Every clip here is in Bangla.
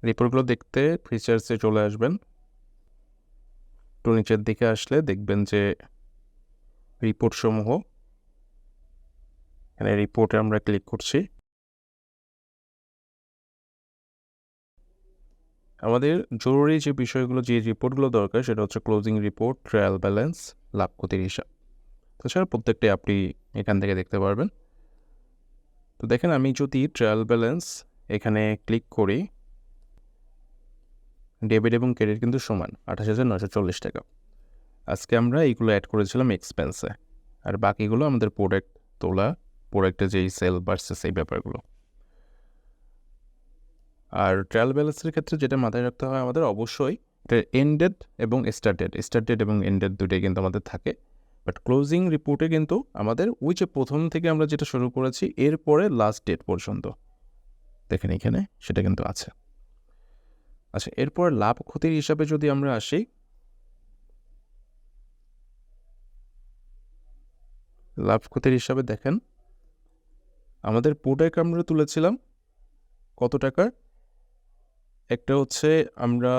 রিপোর্টগুলো দেখতে ফিচার্সে চলে আসবেন। একটু নিচের দিকে আসলে দেখবেন যে রিপোর্ট সমূহ, এখানে রিপোর্টে আমরা ক্লিক করছি। আমাদের জরুরি যে বিষয়গুলো, যে রিপোর্টগুলো দরকার সেটা হচ্ছে ক্লোজিং রিপোর্ট, ট্রায়াল ব্যালেন্স, লাভ ক্ষতির হিসাব। তাছাড়া প্রত্যেকটাই আপনি এখান থেকে দেখতে পারবেন। তো দেখেন, আমি যদি ট্রায়াল ব্যালেন্স এখানে ক্লিক করি, ডেবিট এবং ক্রেডিট কিন্তু সমান 28,940 টাকা। আজকে আমরা এইগুলো অ্যাড করেছিলাম এক্সপেন্সে, আর বাকিগুলো আমাদের প্রোডাক্ট তোলা, প্রোডাক্টের যেই সেল ভার্সেস এই ব্যাপারগুলো। আর ট্রায়াল ব্যালেন্সের ক্ষেত্রে যেটা মাথায় রাখতে হয় আমাদের, অবশ্যই এটা এন্ডেড এবং স্টার্টেড এবং এন্ডেড দুটোই কিন্তু আমাদের থাকে। বাট ক্লোজিং রিপোর্টে কিন্তু আমাদের ওই যে প্রথম থেকে আমরা যেটা শুরু করেছি এরপরে লাস্ট ডেট পর্যন্ত দেখেন এখানে সেটা কিন্তু আছে। আচ্ছা, এরপর লাভ ক্ষতির হিসাবে যদি আমরা আসি, লাভ ক্ষতির হিসাবে দেখেন আমাদের প্রোডাক্ট আমরা তুলেছিলাম কত টাকার, একটা হচ্ছে আমরা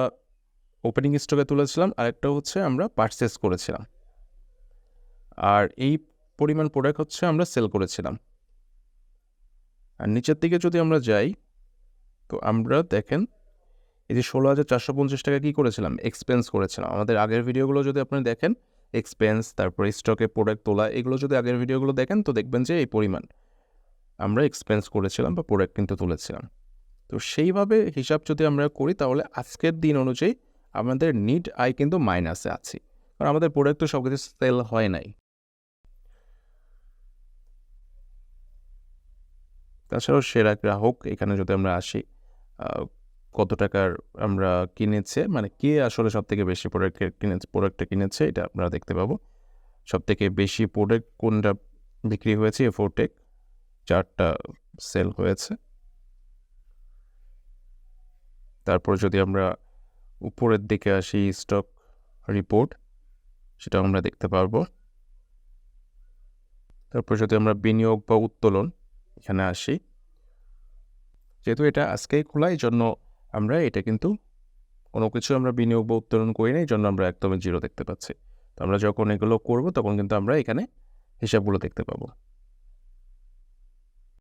ওপেনিং স্টকে তুলেছিলাম, আরেকটা হচ্ছে আমরা পারচেস করেছিলাম, আর এই পরিমাণ প্রোডাক্ট হচ্ছে আমরা সেল করেছিলাম। আর নিচের দিকে যদি আমরা যাই, তো আমরা দেখেন এই যে 16,450 টাকা কী করেছিলাম, এক্সপেন্স করেছিলাম। আমাদের আগের ভিডিওগুলো যদি আপনি দেখেন, এক্সপেন্স, তারপরে স্টকে প্রোডাক্ট তোলা, এগুলো যদি আগের ভিডিওগুলো দেখেন তো দেখবেন যে এই পরিমাণ আমরা এক্সপেন্স করেছিলাম বা প্রোডাক্ট কিন্তু তুলেছিলাম। তো সেইভাবে হিসাব যদি আমরা করি তাহলে আজকের দিন অনুযায়ী আমাদের নিট আয় কিন্তু মাইনাসে আছে, কারণ আমাদের প্রোডাক্ট তো সব কিছু সেল হয় নাই। তাছাড়াও সেরা গ্রাহক, এখানে যদি আমরা আসি, কত টাকার আমরা কিনেছে, মানে কে আসলে সব থেকে বেশি প্রোডাক্টটা কিনেছে এটা আমরা দেখতে পাবো। সব থেকে বেশি প্রোডাক্ট কোনটা বিক্রি হয়েছে, এফোরটেক 4টা সেল হয়েছে। তারপর যদি আমরা উপরের দিকে আসি, স্টক রিপোর্ট, সেটা আমরা দেখতে পারবো। তারপর যদি আমরা বিনিয়োগ বা উত্তোলন এখানে আসি, যেহেতু এটা আজকেই খোলা এই জন্য আমরা এটা কিন্তু কোনো কিছু আমরা বিনিয়োগ বা উত্তোলন করি না, এই জন্য আমরা একদমই জিরো দেখতে পাচ্ছি। তো আমরা যখন এগুলো করব তখন কিন্তু আমরা এখানে হিসাবগুলো দেখতে পাবো।